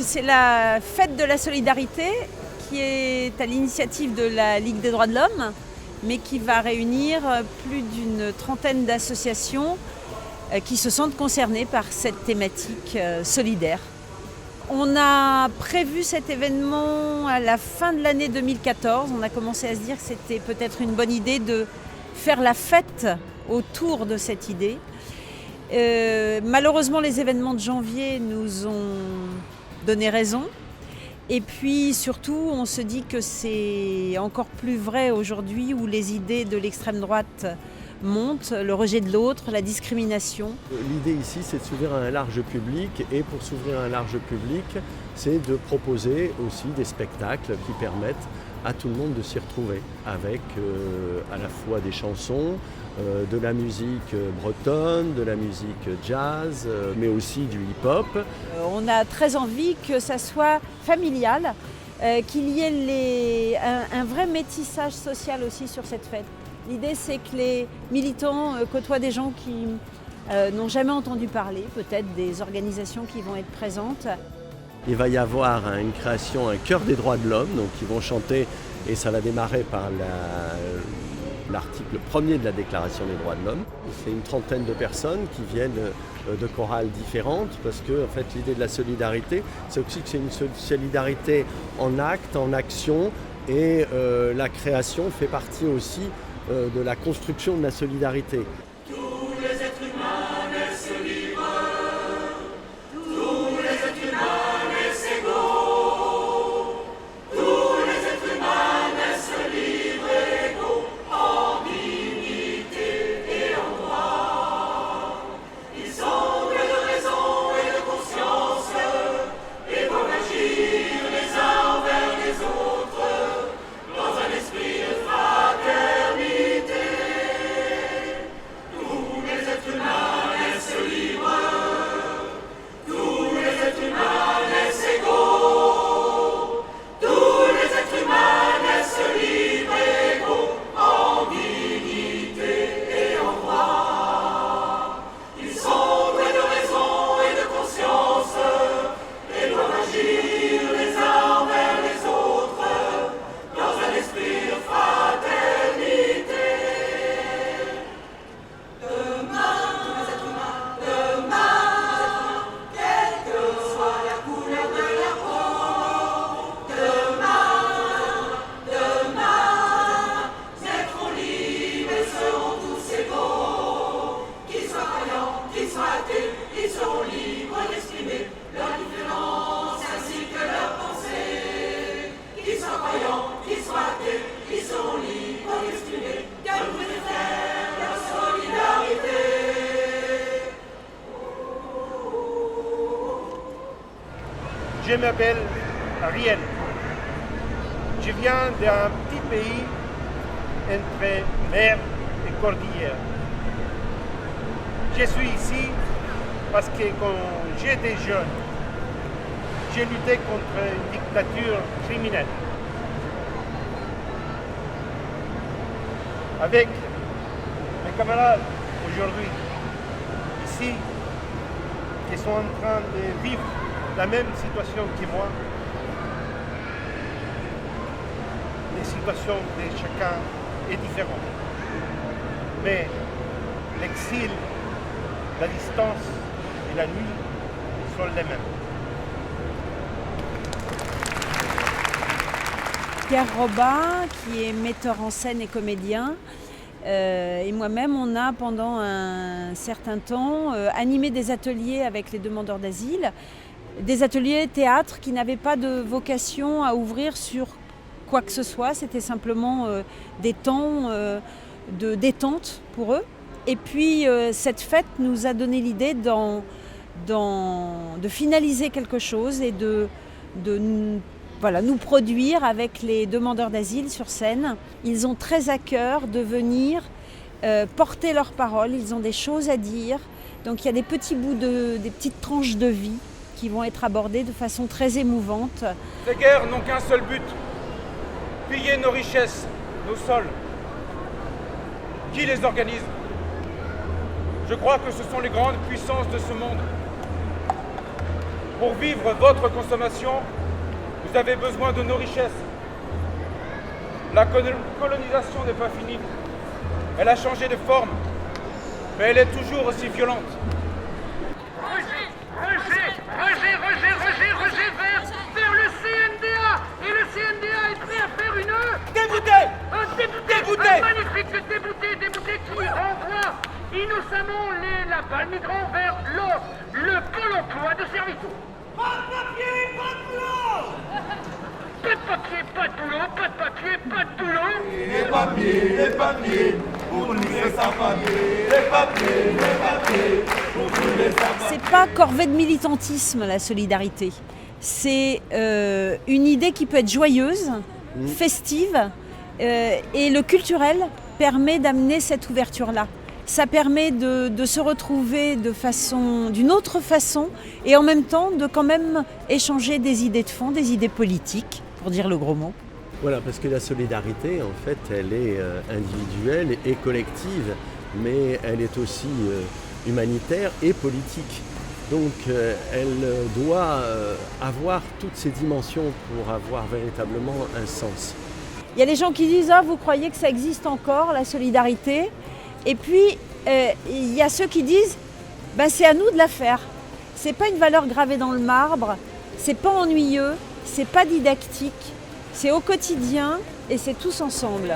c'est la fête de la solidarité qui est à l'initiative de la Ligue des droits de l'homme, mais qui va réunir plus d'une trentaine d'associations qui se sentent concernées par cette thématique solidaire. On a prévu cet événement à la fin de l'année 2014. On a commencé à se dire que c'était peut-être une bonne idée de faire la fête autour de cette idée. Malheureusement, les événements de janvier nous ont donné raison. Et puis surtout, on se dit que c'est encore plus vrai aujourd'hui où les idées de l'extrême droite montent, le rejet de l'autre, la discrimination. L'idée ici, c'est de s'ouvrir à un large public et pour s'ouvrir à un large public, c'est de proposer aussi des spectacles qui permettent à tout le monde de s'y retrouver avec à la fois des chansons, de la musique bretonne, de la musique jazz, mais aussi du hip-hop. On a très envie que ça soit familial, qu'il y ait un vrai métissage social aussi sur cette fête. L'idée, c'est que les militants côtoient des gens qui n'ont jamais entendu parler, peut-être des organisations qui vont être présentes. Il va y avoir une création, un chœur des droits de l'homme, donc ils vont chanter, et ça va démarrer par l'article 1er de la Déclaration des droits de l'homme. C'est une trentaine de personnes qui viennent de chorales différentes, parce que en fait, l'idée de la solidarité, c'est aussi que c'est une solidarité en acte, en action, et la création fait partie aussi de la construction de la solidarité. Je m'appelle Ariel. Je viens d'un petit pays entre mer et cordillère. Je suis ici parce que quand j'étais jeune, j'ai lutté contre une dictature criminelle. Avec mes camarades aujourd'hui, ici, qui sont en train de vivre la même situation que moi, les situations de chacun est différente. Mais l'exil, la distance et la nuit sont les mêmes. Pierre Robin, qui est metteur en scène et comédien, et moi-même, on a pendant un certain temps animé des ateliers avec les demandeurs d'asile, des ateliers théâtre qui n'avaient pas de vocation à ouvrir sur quoi que ce soit, c'était simplement des temps de détente pour eux. Et puis cette fête nous a donné l'idée de finaliser quelque chose et de nous produire avec les demandeurs d'asile sur scène. Ils ont très à cœur de venir porter leurs paroles, ils ont des choses à dire. Donc il y a des petits bouts, des petites tranches de vie qui vont être abordées de façon très émouvante. Ces guerres n'ont qu'un seul but, piller nos richesses, nos sols. Qui les organise? Je crois que ce sont les grandes puissances de ce monde. Pour vivre votre consommation, vous avez besoin de nos richesses. La colonisation n'est pas finie. Elle a changé de forme, mais elle est toujours aussi violente. Rejet vers le CNDA. Et le CNDA est prêt à faire une... Débouté. Débouté. Un magnifique débouté qui renvoie innocemment la balle migrant vers le pôle emploi de Servito. Pas de papier, pas de boulot. Pas de papier, pas de boulot, pas de papier, pas de boulot. Les papiers, pour tous les sans-papiers. Les papiers, pour tous les sans-papiers. C'est pas corvée de militantisme, la solidarité. C'est une idée qui peut être joyeuse, festive, et le culturel permet d'amener cette ouverture-là. Ça permet de se retrouver d'une autre façon et en même temps de quand même échanger des idées de fond, des idées politiques, pour dire le gros mot. Voilà, parce que la solidarité, en fait, elle est individuelle et collective, mais elle est aussi humanitaire et politique. Donc elle doit avoir toutes ces dimensions pour avoir véritablement un sens. Il y a des gens qui disent « Ah, vous croyez que ça existe encore, la solidarité ?» Et puis, il y a ceux qui disent « C'est à nous de la faire. C'est pas une valeur gravée dans le marbre, c'est pas ennuyeux, c'est pas didactique, c'est au quotidien et c'est tous ensemble. »